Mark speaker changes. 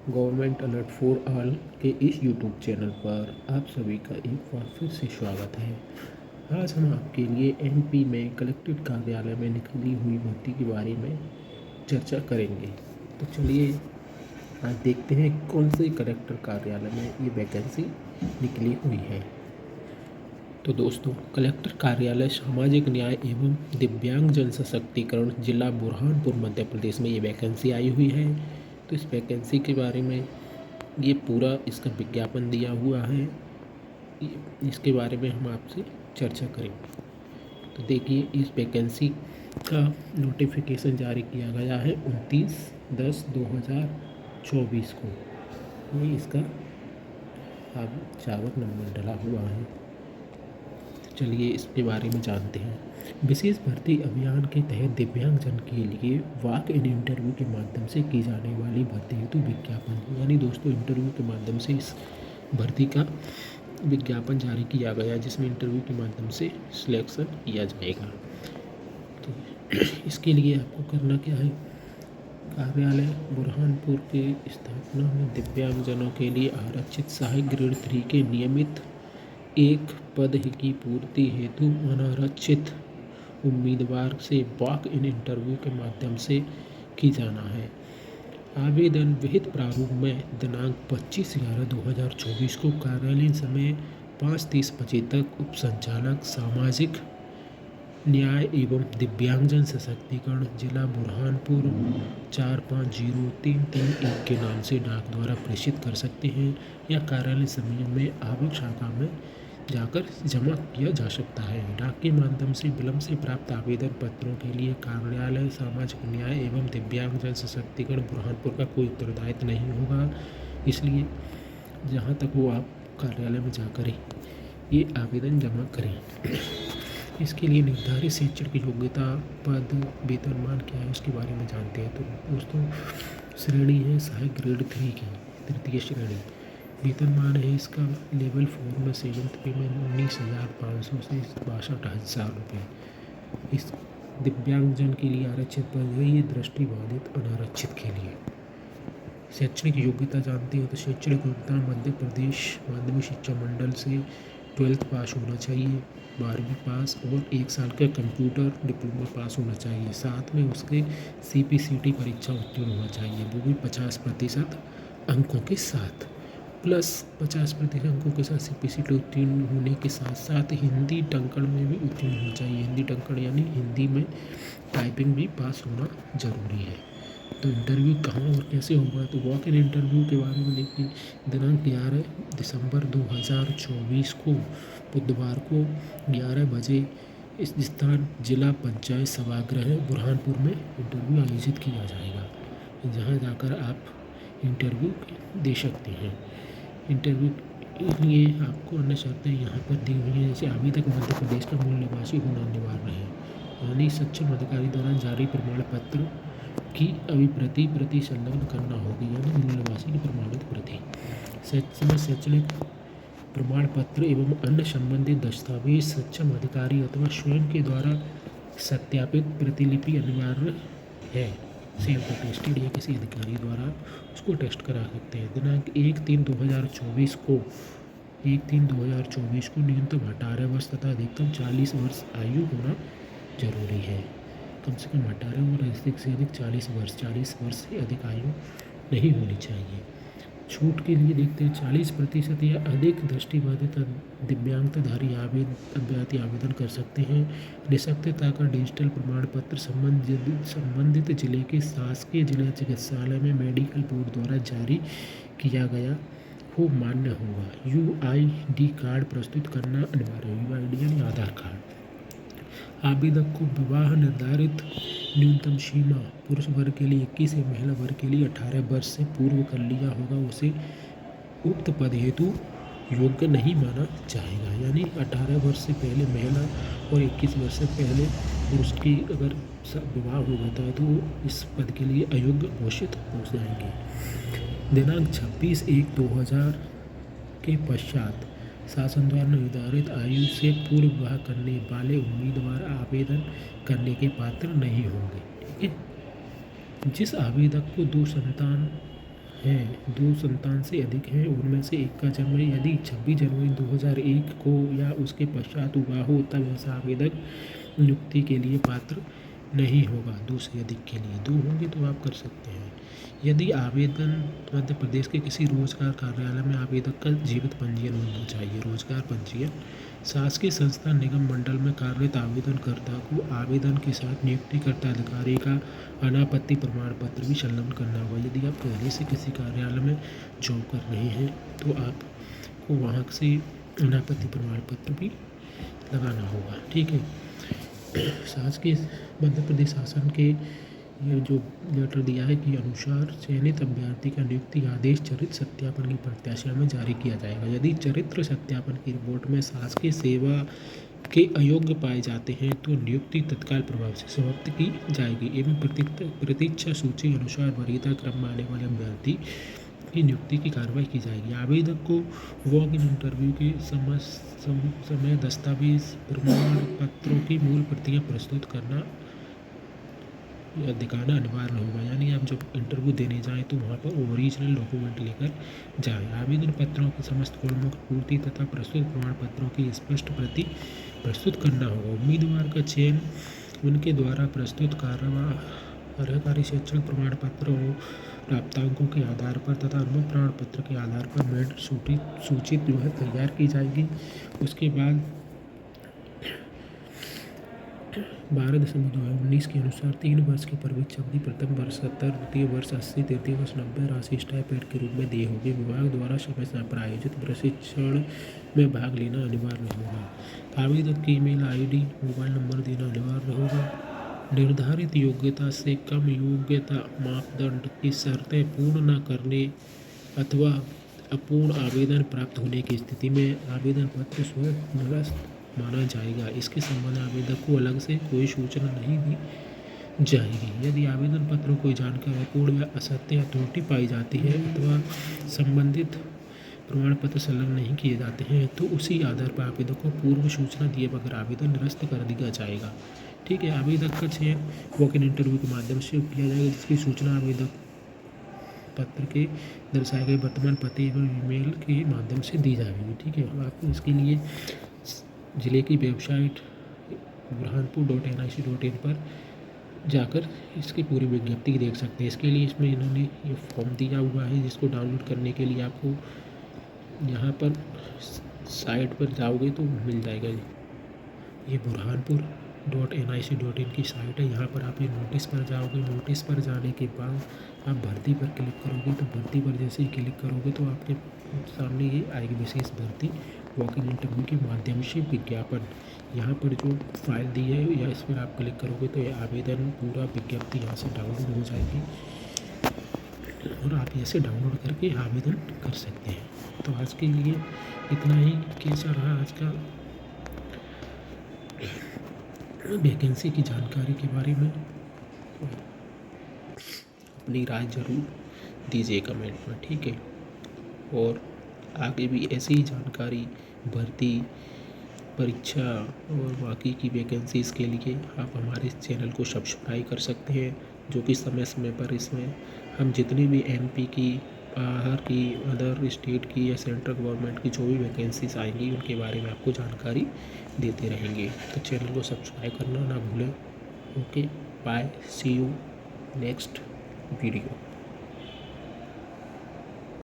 Speaker 1: Government alert for all के इस YouTube channel पर आप सभी का एक बार फिर से स्वागत है। आज हम आपके लिए एमपी में कलेक्ट्रेट कार्यालय में निकली हुई भर्ती के बारे में चर्चा करेंगे। तो चलिए आज देखते हैं कौन से कलेक्टर कार्यालय में ये वैकेंसी निकली हुई है। तो दोस्तों, कलेक्टर कार्यालय सामाजिक न्याय एवं दिव्यांग जन सशक्तिकरण जिला बुरहानपुर मध्य प्रदेश में ये वैकेंसी आई हुई है। तो इस वैकेंसी के बारे में ये पूरा इसका विज्ञापन दिया हुआ है, इसके बारे में हम आपसे चर्चा करेंगे। तो देखिए, इस वैकेंसी का नोटिफिकेशन जारी किया गया है 29/10/2024 को। ये इसका अब चावक नंबर डला हुआ है। चलिए इसके बारे में जानते हैं। विशेष भर्ती अभियान के तहत दिव्यांगजन के लिए वॉक इन इंटरव्यू के माध्यम से की जाने वाली भर्ती हेतु विज्ञापन, यानी दोस्तों इंटरव्यू के माध्यम से इस भर्ती का विज्ञापन जारी किया गया, जिसमें इंटरव्यू के माध्यम से सिलेक्शन किया जाएगा। तो इसके लिए आपको करना क्या है, कार्यालय बुरहानपुर के स्थापना में दिव्यांगजनों के लिए आरक्षित सहायक ग्रेड 3 के नियमित एक पद की पूर्ति हेतु अनारक्षित उम्मीदवार से वॉक इन इंटरव्यू के माध्यम से की जाना है। आवेदन विहित प्रारूप में दिनांक 25/11/2024 को कार्यालयीन समय 5:30 बजे तक उप संचालक सामाजिक न्याय एवं दिव्यांगजन सशक्तिकरण जिला बुरहानपुर 450331 के नाम से डाक द्वारा प्रेषित कर सकते हैं या कार्यालय समय में आवक शाखा में जाकर जमा किया जा सकता है। डाक के माध्यम से विलम्ब से प्राप्त आवेदन पत्रों के लिए कार्यालय सामाजिक न्याय एवं दिव्यांगजन सशक्तिकरण बुरहानपुर का कोई उत्तरदायित्व नहीं होगा, इसलिए जहाँ तक वो आप कार्यालय में जाकर ही ये आवेदन जमा करें। इसके लिए निर्धारित शैक्षणिक योग्यता, पद, वेतनमान क्या है उसके बारे में जानते हैं। तो दोस्तों, श्रेणी है सहायक ग्रेड 3 की तृतीय श्रेणी। वेतनमान है इसका लेवल 4 में 7th पे में 19,500 से 62,000 रुपये। इस दिव्यांगजन के लिए आरक्षित पद है ये दृष्टिबाधित अनारक्षित के लिए। शैक्षणिक योग्यता जानते हैं तो शैक्षणिक योग्यता मध्य प्रदेश माध्यमिक शिक्षा मंडल से 12th पास होना चाहिए, 12वीं पास और 1 साल का कंप्यूटर डिप्लोमा पास होना चाहिए। साथ में उसके CPCT परीक्षा उत्तीर्ण होना चाहिए, वो भी 50% अंकों के साथ, प्लस 50% अंकों के साथ CPCT उत्तीर्ण होने के साथ साथ हिंदी टंकण में भी उत्तीर्ण होना चाहिए। हिंदी टंकण यानी हिंदी में टाइपिंग भी पास होना जरूरी है। तो इंटरव्यू कहाँ और कैसे होगा, तो वॉक इन इंटरव्यू के बारे में देखिए, दिनांक 11 दिसंबर 2024 को बुधवार को 11 बजे इस स्थान जिला पंचायत सभागृह बुरहानपुर में इंटरव्यू आयोजित किया जाएगा, जहाँ जाकर आप इंटरव्यू दे सकते हैं। इंटरव्यू के लिए आपको अन्य शर्तें यहाँ पर दी हुई हैं, जैसे आवेदक मध्य प्रदेश का मूल निवासी होना अनिवार्य है, यानी सक्षम अधिकारी द्वारा जारी प्रमाण पत्र की प्रति संलग्न करना होगी, यानी मूल निवासी की प्रमाणित प्रति। शैक्षणिक प्रमाण पत्र एवं अन्य संबंधित दस्तावेज सक्षम अधिकारी अथवा स्वयं के द्वारा सत्यापित प्रतिलिपि अनिवार्य है। सेल्फ अटेस्टेड या किसी अधिकारी द्वारा उसको टेस्ट करा सकते हैं। दिनांक 1/3/2024 को न्यूनतम 18 वर्ष तथा अधिकतम 40 वर्ष आयु होना जरूरी है। कम से कम 18 और अधिक से अधिक 40 वर्ष से अधिक आयु नहीं होनी चाहिए। छूट के लिए देखते हैं 40% या अधिक दृष्टिबाधित दिव्यांगताधारी अभ्यर्थी आवेदन कर सकते हैं। निःशक्तता का डिजिटल प्रमाण पत्र संबंधित जिले के शासकीय जिला चिकित्सालय में मेडिकल बोर्ड द्वारा जारी किया गया हो मान्य होगा। UID कार्ड प्रस्तुत करना अनिवार्य है, UID यानी आधार कार्ड। आवेदक को विवाह निर्धारित न्यूनतम सीमा पुरुष वर्ग के लिए 21 या महिला वर्ग के लिए 18 वर्ष से पूर्व कर लिया होगा, उसे उक्त पद हेतु योग्य नहीं माना जाएगा। यानी 18 वर्ष से पहले महिला और 21 वर्ष से पहले पुरुष की अगर विवाह हो जाता है तो वो इस पद के लिए अयोग्य घोषित हो जाएंगे। दिनांक 26/1/2000 के पश्चात शासन द्वारा निर्धारित आयु से पूर्व विवाह करने वाले उम्मीदवार आवेदन करने के पात्र नहीं होंगे। ठीक है। जिस आवेदक को 2 संतान हैं, 2 संतान से अधिक हैं, उनमें से एक का जन्म यदि 26 जनवरी 2001 को या उसके पश्चात हुआ हो तब ऐसा आवेदक नियुक्ति के लिए पात्र नहीं होगा। 2 से अधिक के लिए 2 होंगे तो आप कर सकते हैं। यदि आवेदन मध्य प्रदेश के किसी रोजगार कार्यालय में आवेदक का जीवित पंजीयन होना चाहिए। रोजगार पंजीयन शासकीय संस्था निगम मंडल में कार्यरत आवेदनकर्ता को आवेदन के साथ नियुक्तिकर्ता अधिकारी का अनापत्ति प्रमाण पत्र भी संलग्न करना होगा। यदि आप पहले से किसी कार्यालय में जॉब कर रहे हैं तो आपको वहाँ से अनापत्ति प्रमाण पत्र भी लगाना होगा। ठीक है। शासकीय मध्य प्रदेश शासन के ये जो लेटर दिया है कि अनुसार चयनित अभ्यर्थी का नियुक्ति आदेश चरित्र सत्यापन की प्रत्याशा में जारी किया जाएगा। यदि चरित्र सत्यापन की रिपोर्ट में शासकीय सेवा के अयोग्य पाए जाते हैं तो नियुक्ति तत्काल प्रभाव से समाप्त की जाएगी एवं प्रतीक्षा सूची अनुसार वरीयता क्रम में आने वाले अभ्यर्थी की नियुक्ति की कार्रवाई की जाएगी। आवेदक को वॉक इन इंटरव्यू के समय दस्तावेज प्रमाण पत्रों की मूल प्रतियां प्रस्तुत करना या दिखाना अनिवार्य होगा। यानी आप जब इंटरव्यू देने जाएं तो वहाँ पर ओरिजिनल डॉक्यूमेंट लेकर जाएं। आवेदन पत्रों की समस्त फॉर्मों की पूर्ति तथा प्रस्तुत प्रमाण पत्रों की स्पष्ट प्रति प्रस्तुत करना होगा। उम्मीदवार का चयन उनके द्वारा प्रस्तुत कार्यकारी शैक्षणिक प्रमाण पत्रों प्राप्तांकों के आधार पर तथा अनुभव प्रमाण पत्र के आधार पर मेरिट सूची जो है तैयार की जाएगी। उसके बाद 12/2019 के अनुसार 3 वर्ष की परीक्षा अवधि प्रथम वर्ष 70, द्वितीय वर्ष 80, तृतीय वर्ष 90 राशि स्टाइपेंड के रूप में देय होगी। विभाग द्वारा समय समय पर आयोजित प्रशिक्षण में भाग लेना अनिवार्य होगा। आवेदक की ईमेल ID मोबाइल नंबर देना अनिवार्य होगा। निर्धारित योग्यता से कम योग्यता मापदंड की शर्तें पूर्ण न करने अथवा अपूर्ण आवेदन प्राप्त होने की स्थिति में आवेदन पत्र स्वयं निरस्त माना जाएगा। इसके संबंध में आवेदक को अलग से कोई सूचना नहीं दी जाएगी। यदि आवेदन पत्र में कोई जानकारी अपूर्ण या असत्य या त्रुटि पाई जाती है अथवा संबंधित प्रमाण पत्र संलग्न नहीं किए जाते हैं तो उसी आधार पर आवेदक को पूर्व सूचना दिए बगैर आवेदन निरस्त कर दिया जाएगा। ठीक है। आवेदक का चयन वॉक इन इंटरव्यू के माध्यम से किया जाएगा, जिसकी सूचना आवेदक पत्र के दर्शाए गए वर्तमान पते एवं ईमेल के माध्यम से दी जाएगी। ठीक है। आपको इसके लिए जिले की वेबसाइट burhanpur.nic.in पर जाकर इसकी पूरी विज्ञप्ति देख सकते हैं। इसके लिए इसमें इन्होंने ये फॉर्म दिया हुआ है, जिसको डाउनलोड करने के लिए आपको यहाँ पर साइट पर जाओगे तो मिल जाएगा। ये burhanpur.nic.in की साइट है। यहाँ पर आप ये नोटिस पर जाओगे। नोटिस पर जाने के बाद आप भर्ती पर क्लिक करोगे तो भर्ती पर जैसे ही क्लिक करोगे तो आपके सामने ये आएगी विशेष भर्ती वॉक इन इंटरव्यू के माध्यम से विज्ञापन। यहाँ पर जो फाइल दी है या इस पर आप क्लिक करोगे तो ये आवेदन पूरा विज्ञप्ति यहाँ से डाउनलोड हो जाएगी और आप ऐसे डाउनलोड करके आवेदन कर सकते हैं। तो आज के लिए इतना ही। कैसा रहा आज का वैकेंसी की जानकारी के बारे में अपनी राय ज़रूर दीजिए कमेंट में। ठीक है। और आगे भी ऐसी ही जानकारी भर्ती परीक्षा और बाकी की वैकेंसीज़ के लिए आप हमारे इस चैनल को सब्सक्राइब कर सकते हैं, जो कि समय समय पर इसमें हम जितनी भी MP की, बाहर की, अदर स्टेट की या सेंट्रल गवर्नमेंट की जो भी वैकेंसीज आएंगी उनके बारे में आपको जानकारी देते रहेंगे। तो चैनल को सब्सक्राइब करना ना भूलें। Okay, bye, see you next video.